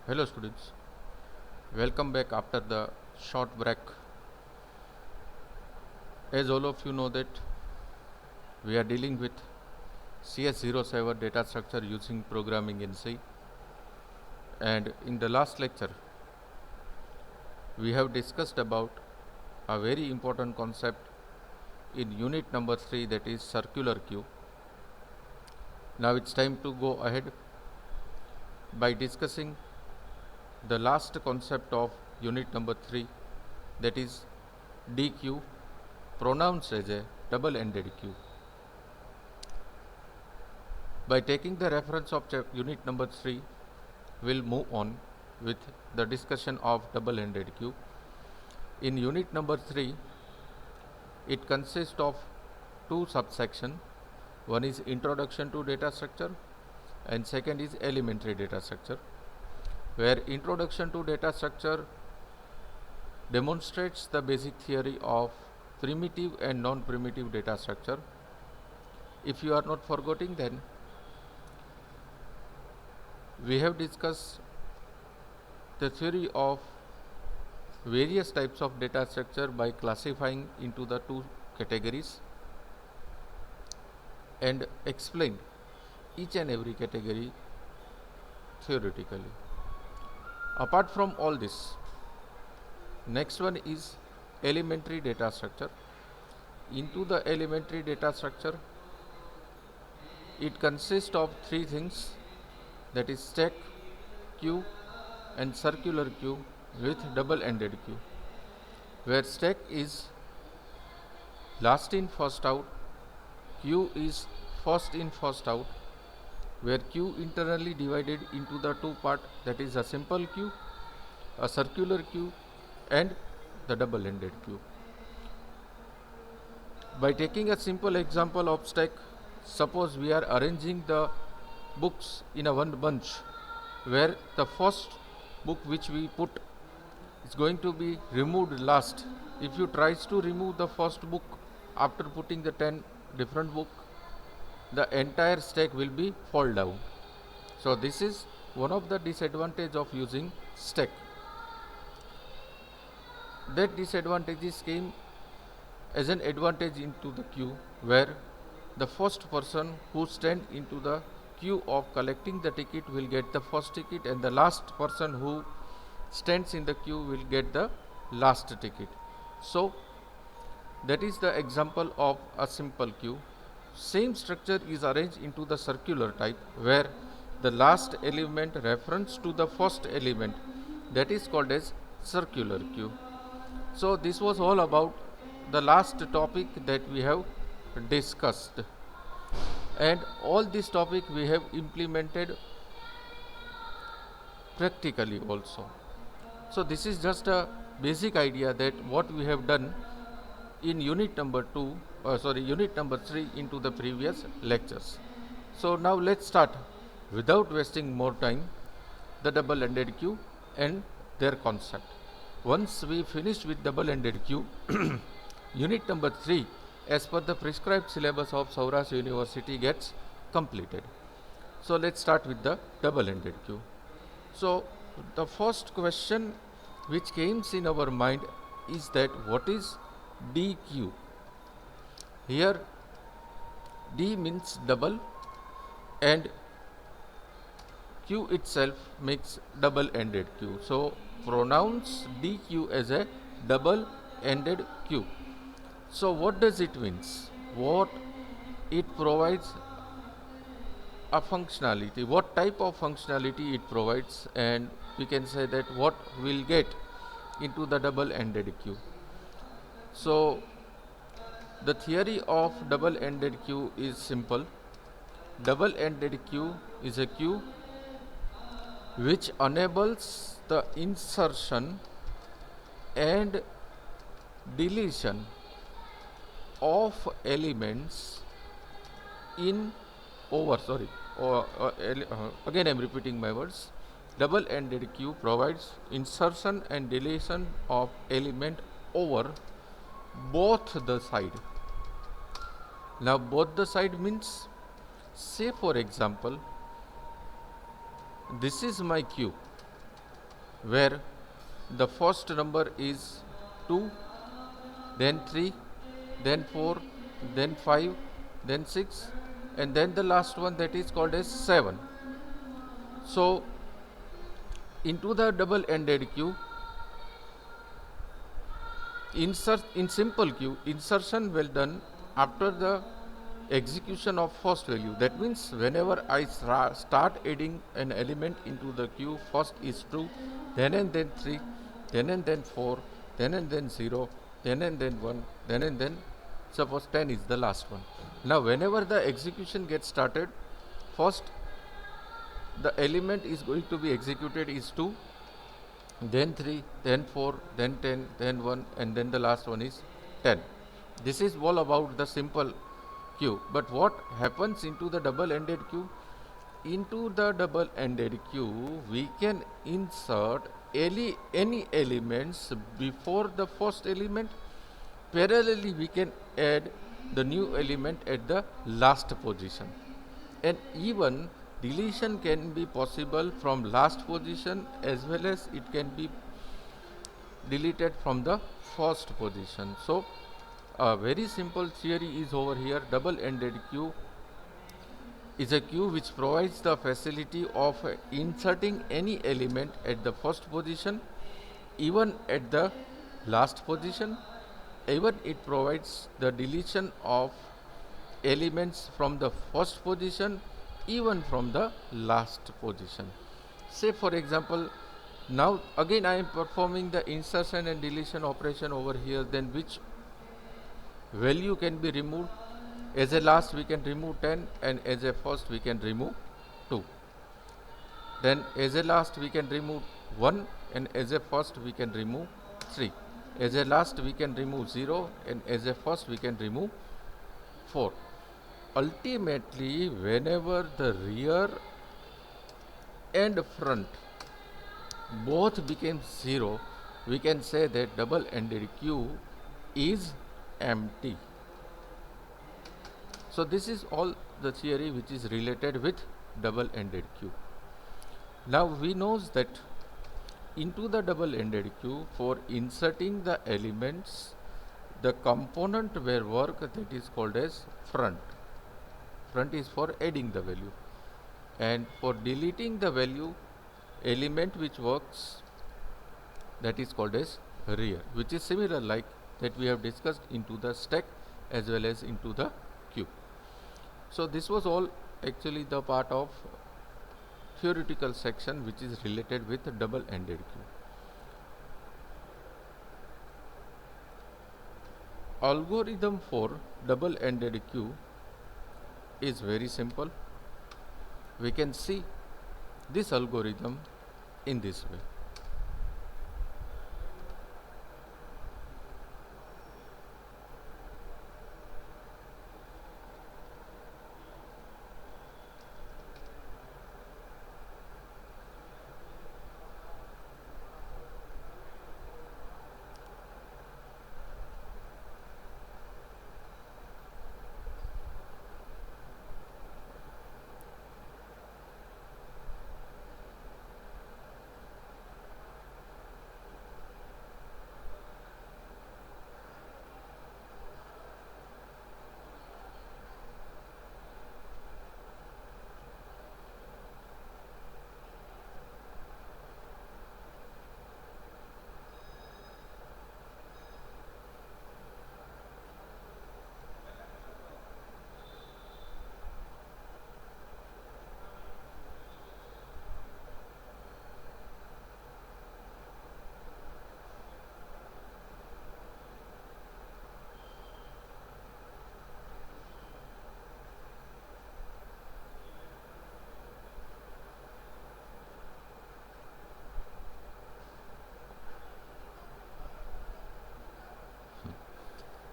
Hello students, welcome back after the short break. As all of you know that we are dealing with CS07 data structure using programming in C, and in the last lecture we have discussed about a very important concept in unit number 3, that is circular queue. Now it's time to go ahead by discussing the last concept of unit number 3, that is DQ, pronounced as a double-ended queue. By taking the reference of unit number 3, we'll move on with the discussion of double-ended queue. In unit number 3, it consists of two subsections. One is introduction to data structure and second is elementary data structure, where introduction to data structure demonstrates the basic theory of primitive and non-primitive data structure. If you are not forgetting, then we have discussed the theory of various types of data structure by classifying into the two categories and explain each and every category theoretically. Apart from all this, next one is elementary data structure. Into the elementary data structure, it consists of three things, that is stack, queue and circular queue with double-ended queue, where stack is last in first out, queue is first in first out, where queue internally divided into the two parts, that is a simple queue, a circular queue and the double-ended queue. By taking a simple example of stack, suppose we are arranging the books in a one bunch, where the first book which we put is going to be removed last. If you tries to remove the first book after putting the 10 different book, the entire stack will be fall down. So this is one of the disadvantage of using stack. That disadvantages came as an advantage into the queue, where the first person who stand into the queue of collecting the ticket will get the first ticket, and the last person who stands in the queue will get the last ticket. So that is the example of a simple queue. Same structure is arranged into the circular type, where the last element reference to the first element, that is called as circular queue. So this was all about the last topic that we have discussed, and all this topic we have implemented practically also. So this is just a basic idea that what we have done in unit number 3 into the previous lectures. So now let's start without wasting more time the double-ended queue and their concept. Once we finish with double-ended queue, unit number 3 as per the prescribed syllabus of Saurashtra University gets completed. So let's start with the double-ended queue. So the first question which came in our mind is that what is DQ? Here D means double and Q itself makes double-ended queue. So pronounce DQ as a double-ended queue. So what does it means? What it provides a functionality, what type of functionality it provides, and we can say that what we'll get into the double-ended queue. So the theory of double-ended queue is simple. Double-ended queue is a queue which enables the insertion and deletion of elements in again I'm repeating my words. Double-ended queue provides insertion and deletion of element over both the side. Now both the side means, say for example, this is my queue where the first number is 2, then 3, then 4, then 5, then 6, and then the last one that is called as 7. So into the double ended queue, insert in simple queue, insertion will done after the execution of first value. That means whenever I start adding an element into the queue, first is 2, then and then 3, then and then 4, then and then 0, then and then 1, then and then suppose 10 is the last one. Now whenever the execution gets started, first the element is going to be executed is 2, then 3, then 4, then 10, then 1, and then the last one is 10. This is all about the simple queue. But what happens into the double-ended queue? Into the double-ended queue, we can insert any elements before the first element. Parallelly, we can add the new element at the last position. And even deletion can be possible from last position as well as it can be deleted from the first position. So a very simple theory is over here. Double-ended queue is a queue which provides the facility of inserting any element at the first position, even at the last position. Even it provides the deletion of elements from the first position, even from the last position. Say for example, now again I am performing the insertion and deletion operation over here, then which value can be removed? As a last we can remove 10, and as a first we can remove 2. Then as a last we can remove 1, and as a first we can remove 3. As a last we can remove 0, and as a first we can remove 4. Ultimately, whenever the rear and front both became 0, we can say that double-ended queue is empty. So this is all the theory which is related with double-ended queue. Now we know that into the double-ended queue, for inserting the elements, the component where work that is called as front. Front is for adding the value, and for deleting the value, element which works, that is called as rear, which is similar like that we have discussed into the stack as well as into the queue. So this was all actually the part of theoretical section which is related with double-ended queue. Algorithm for double-ended queue is very simple. We can see this algorithm in this way.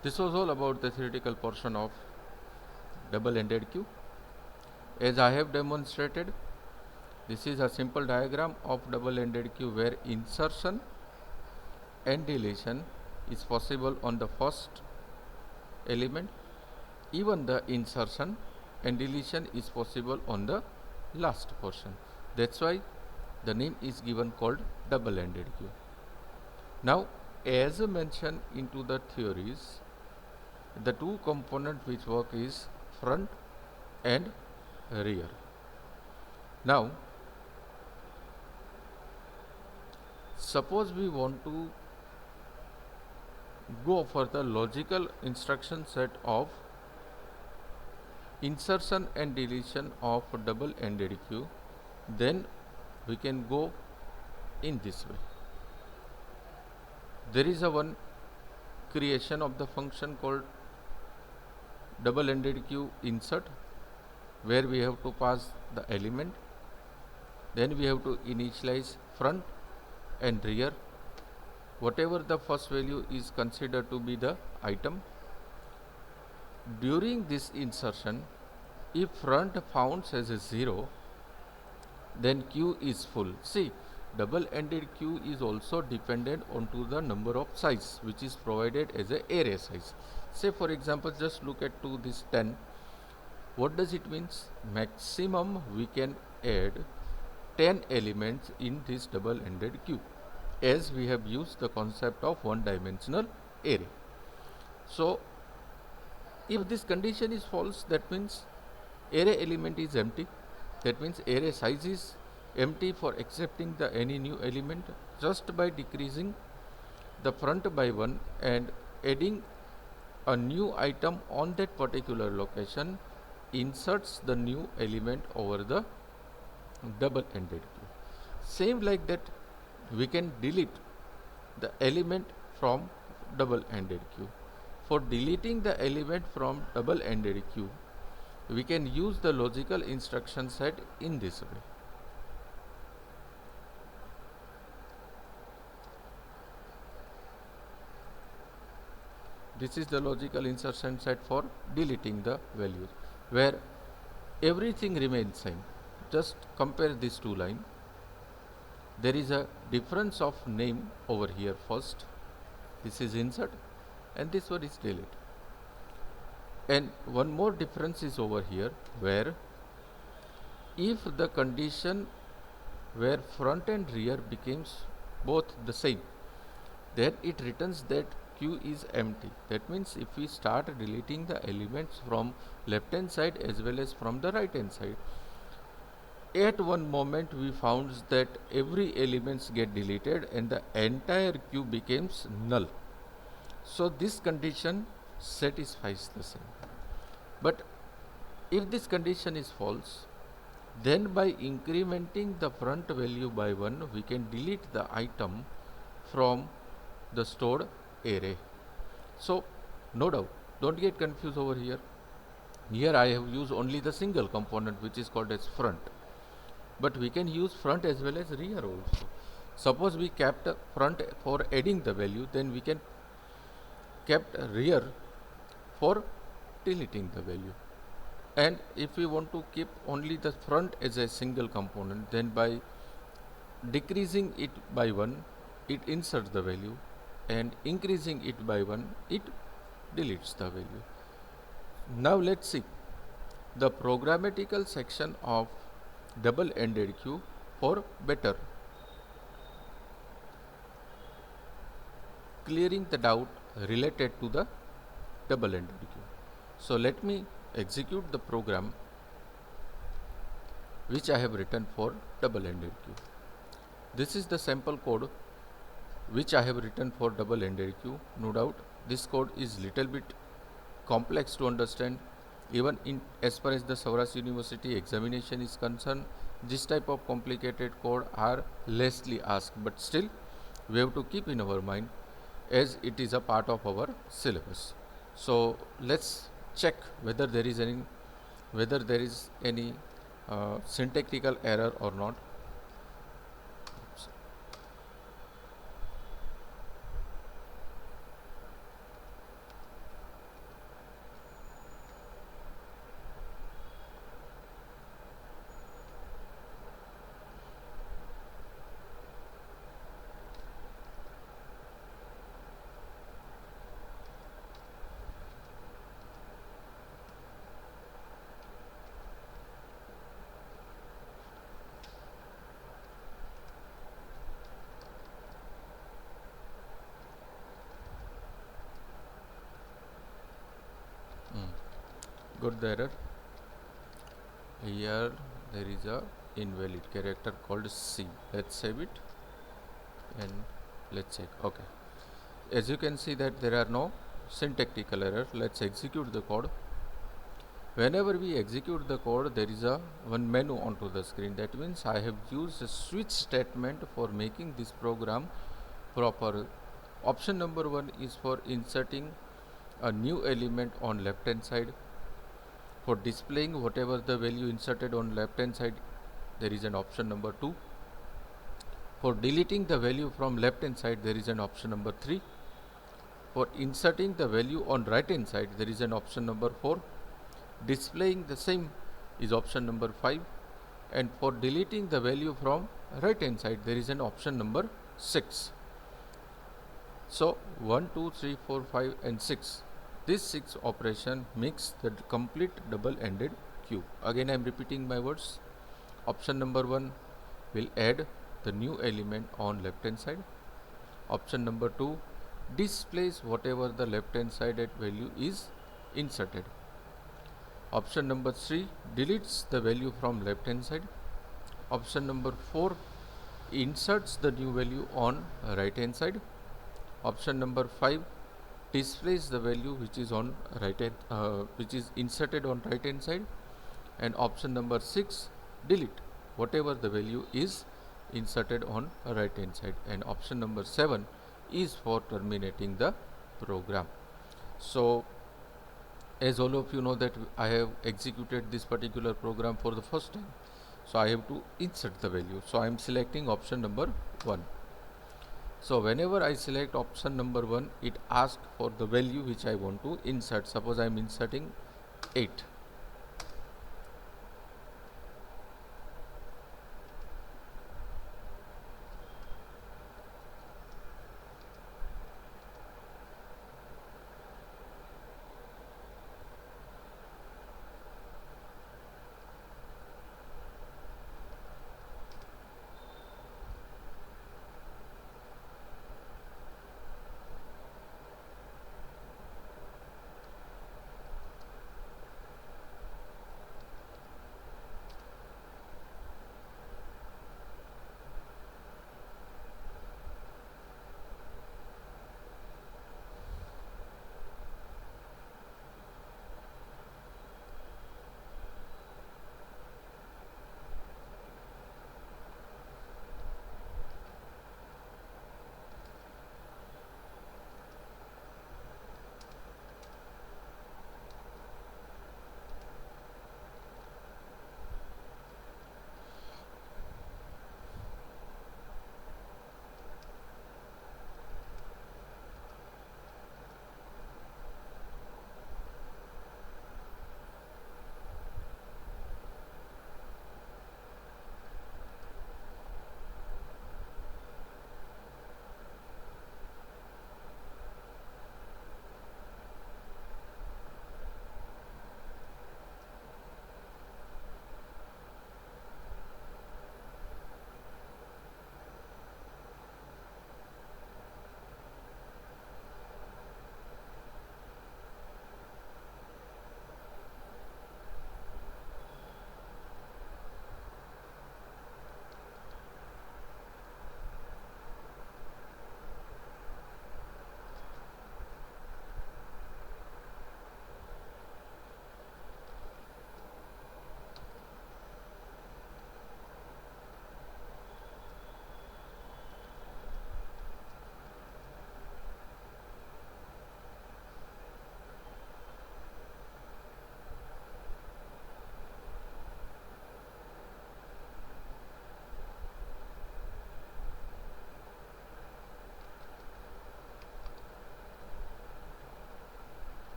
This was all about the theoretical portion of double-ended queue. As I have demonstrated, this is a simple diagram of double-ended queue where insertion and deletion is possible on the first element. Even the insertion and deletion is possible on the last portion. That's why The name is given called double-ended queue. Now, as mentioned into the theories, the two components which work is front and rear. Now, suppose we want to go for the logical instruction set of insertion and deletion of double-ended queue, then we can go in this way. There is a one creation of the function called double-ended queue insert, where we have to pass the element, then we have to initialize front and rear, whatever the first value is considered to be the item. During this insertion, if front founds as a 0, then queue is full. See, double-ended queue is also dependent onto the number of size which is provided as a array size. Say for example, just look at to this 10. What does it means? Maximum we can add 10 elements in this double-ended queue, as we have used the concept of one-dimensional array. So, if this condition is false, that means array element is empty. That means array size is empty for accepting the any new element. Just by decreasing the front by 1 and adding a new item on that particular location inserts the new element over the double-ended queue. Same like that, we can delete the element from double-ended queue. For deleting the element from double-ended queue, we can use the logical instruction set in this way. This is the logical insertion set for deleting the values, where everything remains same. Just compare these two lines. There is a difference of name over here first. This is insert and this one is delete. And one more difference is over here, where if the condition where front and rear becomes both the same, then it returns that queue is empty. That means if we start deleting the elements from left hand side as well as from the right hand side, at one moment we found that every elements get deleted and the entire queue becomes null. So this condition satisfies the same. But if this condition is false, then by incrementing the front value by 1, we can delete the item from the stored array. So no doubt, don't get confused over here. Here I have used only the single component which is called as front, but we can use front as well as rear also. Suppose we kept front for adding the value, then we can kept rear for deleting the value. And if we want to keep only the front as a single component, then by decreasing it by 1, it inserts the value, and increasing it by 1, it deletes the value. Now let's see the programmatical section of double-ended queue for better clearing the doubt related to the double-ended queue. So let me execute the program which I have written for double-ended queue. This is the sample code which I have written for double-ended queue. No doubt this code is little bit complex to understand. Even in as far as the Saurashtra University examination is concerned, this type of complicated code are lessly asked, but still we have to keep in our mind as it is a part of our syllabus. So let's check whether there is any syntactical error or not. got the error. Here there is a invalid character called C. Let's save it and let's check. Okay, as you can see that there are no syntactical error. Let's execute the code. Whenever we execute the code, there is a one menu onto the screen. That means I have used a switch statement for making this program proper. Option number 1 is for inserting a new element on left hand side. For displaying whatever the value inserted on left hand side, there is an option number 2. For deleting the value from left hand side, there is an option number 3. For inserting the value on right hand side, there is an option number 4. Displaying the same is option number 5, and for deleting the value from right hand side, there is an option number 6. So 1, 2, 3, 4, 5 and 6, this 6 operation makes the complete double ended queue. Again I am repeating my words. Option number 1 will add the new element on left hand side. Option number 2 displays whatever the left hand sided value is inserted. Option number 3 deletes the value from left hand side. Option number 4 inserts the new value on right hand side. Option number 5 displays the value which is on which is inserted on right hand side, and option number 6 delete whatever the value is inserted on right hand side, and option number 7 is for terminating the program. So as all of you know that I have executed this particular program for the first time, so I have to insert the value. So I am selecting option number 1. So whenever I select option number 1, it asks for the value which I want to insert. Suppose I am inserting 8.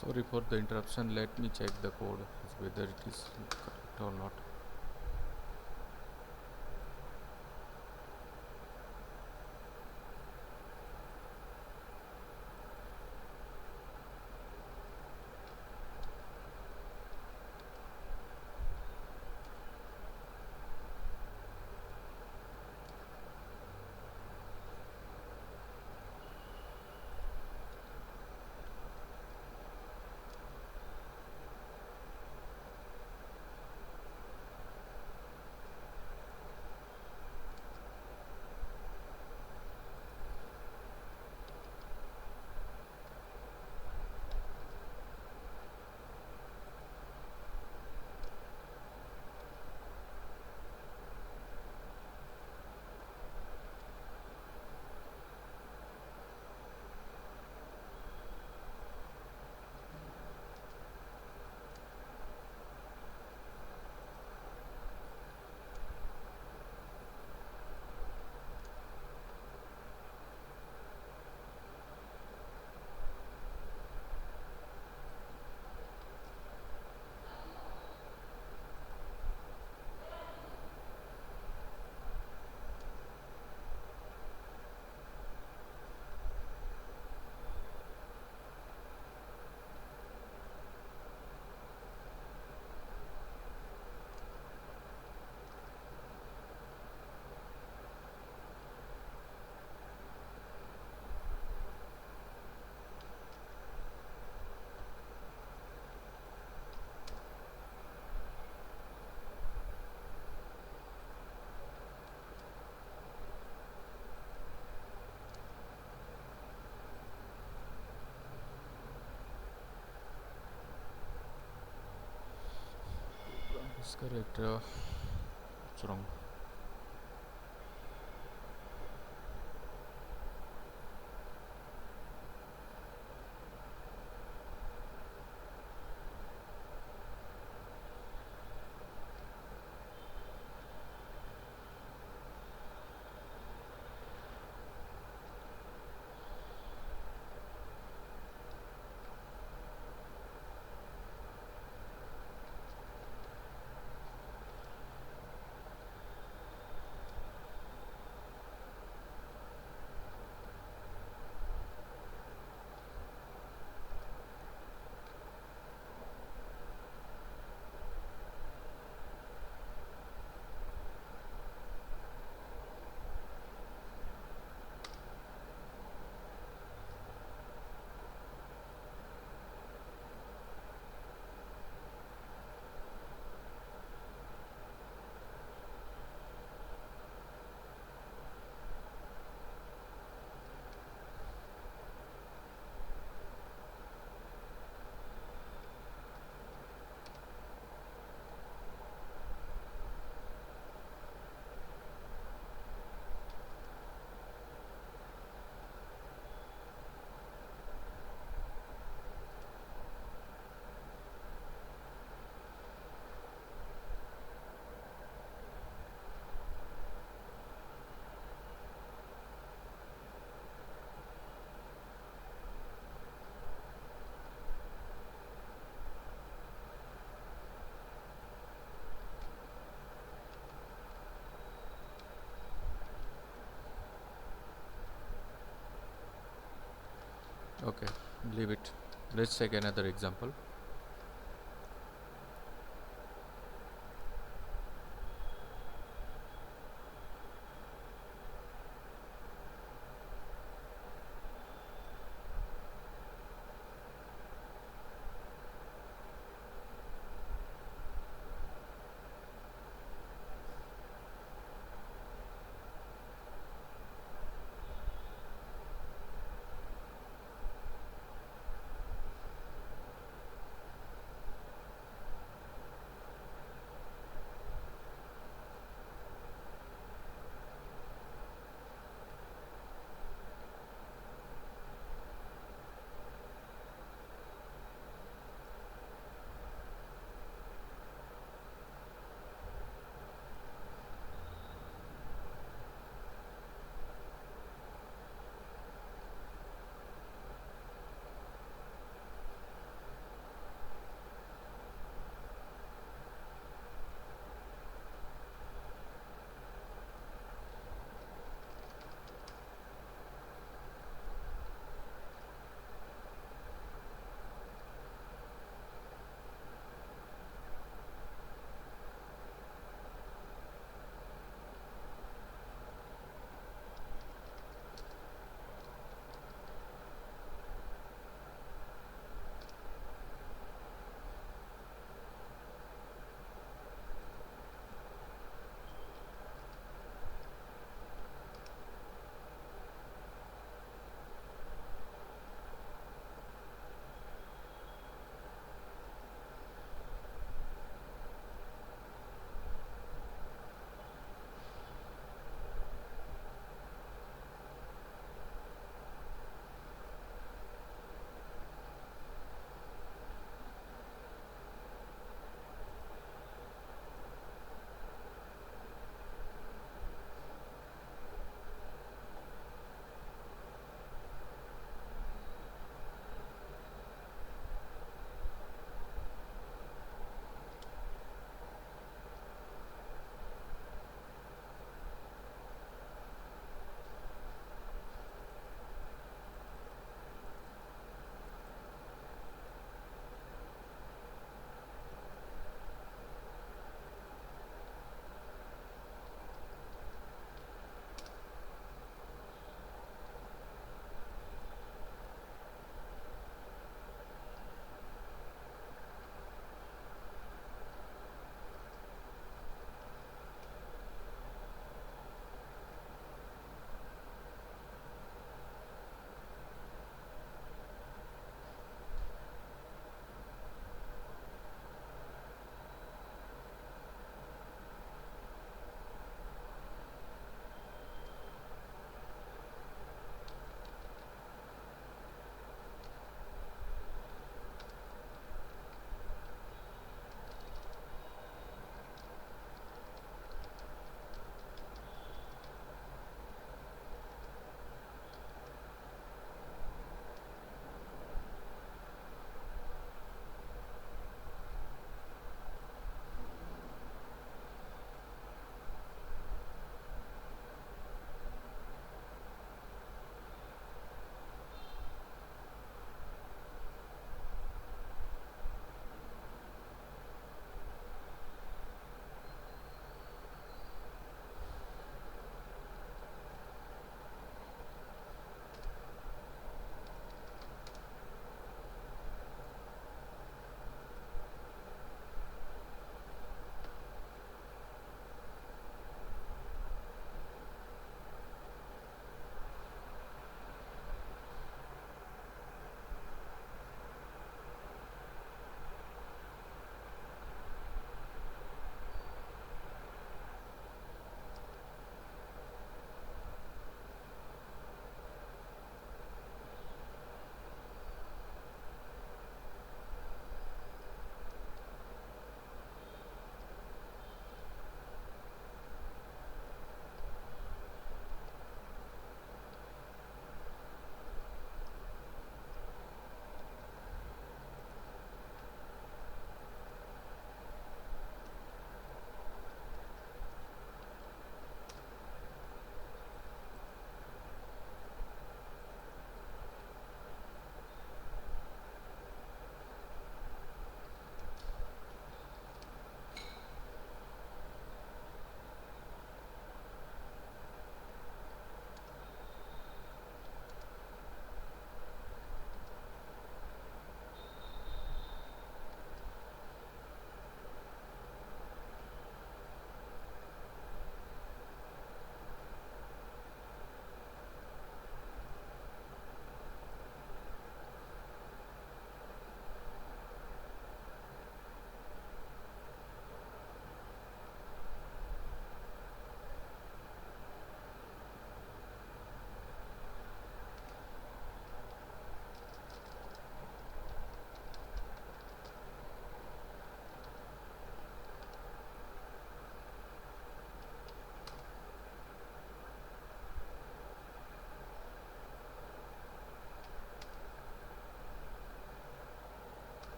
Sorry for the interruption. Let me check the code whether it is correct or not. That's correct. It's wrong. Okay, leave it. Let's take another example.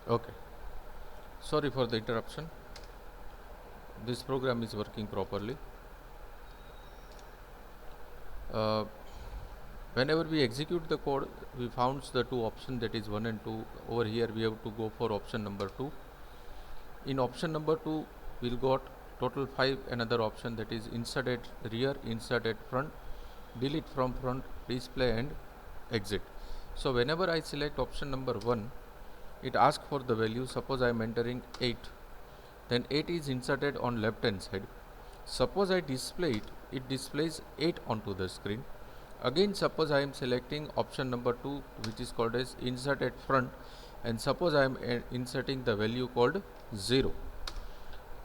Okay, sorry for the interruption. This program is working properly. uh, Whenever we execute the code, we found the two options, that is 1 and 2. Over here we have to go for option number 2. In option number 2 we'll got total 5 another option, that is insert at rear, insert at front, delete from front, display and exit. So whenever I select option number 1, it asks for the value. Suppose I am entering 8, then 8 is inserted on left hand side. Suppose I display it, it displays 8 onto the screen. Again, suppose I am selecting option number 2, which is called as insert at front, and suppose I am inserting the value called 0,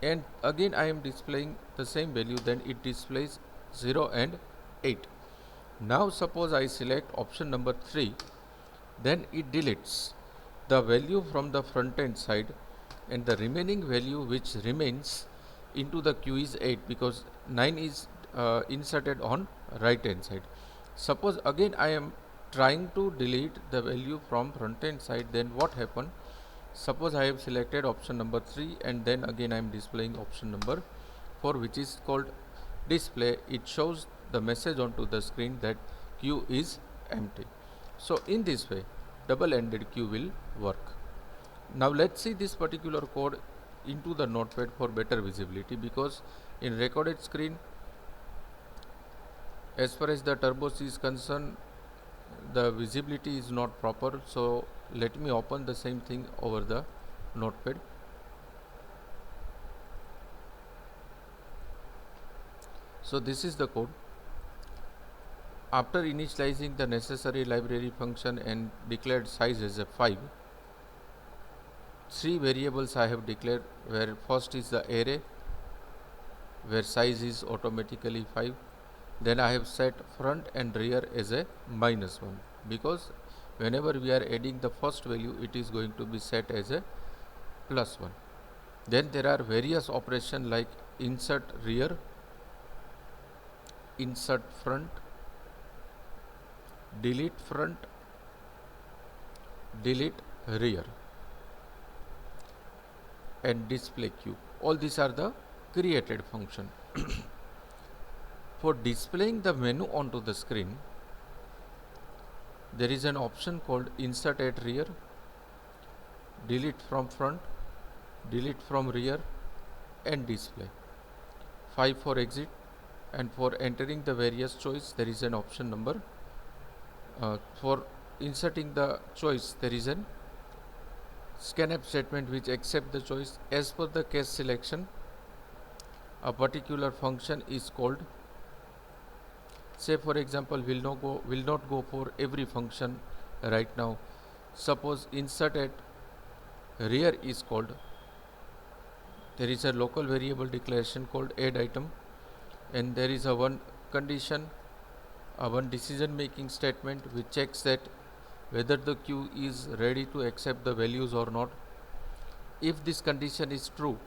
and again I am displaying the same value, then it displays 0 and 8. Now suppose I select option number 3, then it deletes the value from the front end side, and the remaining value which remains into the queue is 8, because 9 is inserted on right hand side. Suppose again I am trying to delete the value from front end side, then what happen? Suppose I have selected option number 3, and then again I am displaying option number 4, which is called display. It shows the message onto the screen that queue is empty. So in this way double-ended queue will work. Now let's see this particular code into the notepad for better visibility, because in recorded screen, as far as the turbo C is concerned, the visibility is not proper. So let me open the same thing over the notepad. So this is the code. After initializing the necessary library function and declared size as a 5, 3 variables I have declared, where first is the array, where size is automatically 5. Then I have set front and rear as a -1, because whenever we are adding the first value, it is going to be set as a +1. Then there are various operations like insert rear, insert front, delete front, delete rear, and display queue. All these are the created function. For displaying the menu onto the screen, there is an option called insert at rear, delete from front, delete from rear, and display. 5 for exit, and for entering the various choice, there is an option number. For inserting the choice, there is an scanf statement which accept the choice. As per the case selection, a particular function is called. Say for example, will not go for every function right now. Suppose insert at rear is called. There is a local variable declaration called add item, and there is a one condition, a one decision making statement which checks that whether the queue is ready to accept the values or not. If this condition is true,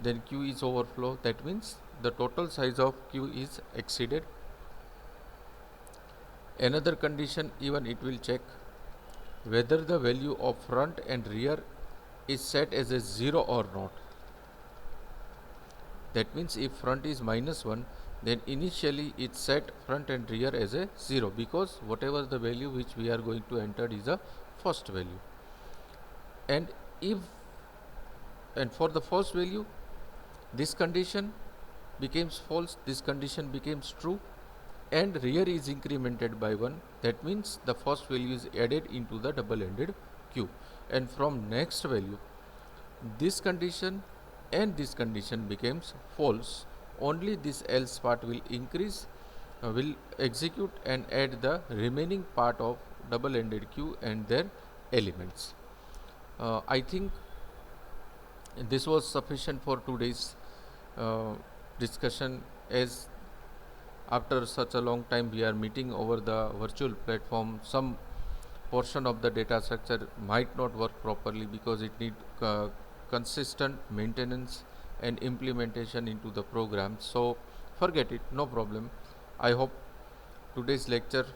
then queue is overflow. That means the total size of queue is exceeded. Another condition, even it will check whether the value of front and rear is set as a 0 or not. That means if front is -1, then initially it set front and rear as a 0, because whatever the value which we are going to enter is a first value. And for the first value, this condition becomes false, this condition becomes true, and rear is incremented by 1. That means the first value is added into the double-ended queue, and from next value, this condition and this condition becomes false. Only this else part will increase, will execute and add the remaining part of double-ended queue and their elements. I think this was sufficient for today's discussion, as after such a long time we are meeting over the virtual platform. Some portion of the data structure might not work properly because it needs consistent maintenance and implementation into the program. So forget it, no problem. I hope today's lecture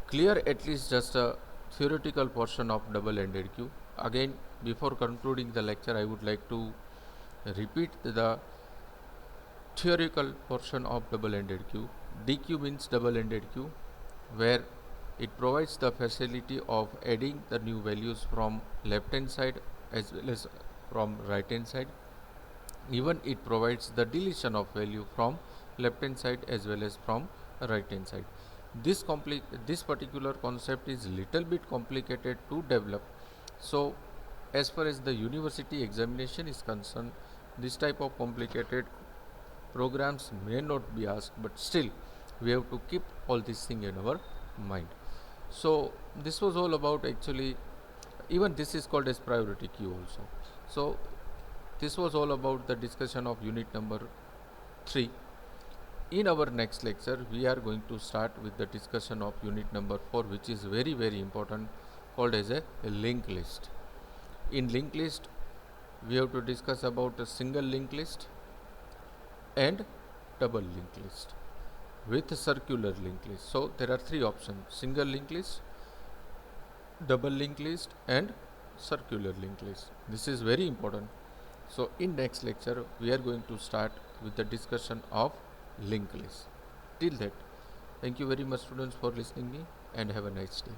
clear at least just a theoretical portion of double-ended queue. again, before concluding the lecture, I would like to repeat the theoretical portion of double-ended queue. DQ means double-ended queue, where it provides the facility of adding the new values from left hand side as well as from right hand side. Even it provides the deletion of value from left hand side as well as from right hand side. This particular concept is little bit complicated to develop. So as far as the university examination is concerned, this type of complicated programs may not be asked, but still we have to keep all this thing in our mind. So this was all about, actually, even this is called as priority queue also. So this was all about the discussion of unit number 3. In our next lecture, we are going to start with the discussion of unit number 4, which is very very important, called as a linked list. In linked list, we have to discuss about a single linked list and double linked list with circular linked list. So there are 3 options: single linked list, double linked list and circular linked list. This is very important. So in next lecture, we are going to start with the discussion of linked list. Till that, thank you very much students for listening me, and have a nice day.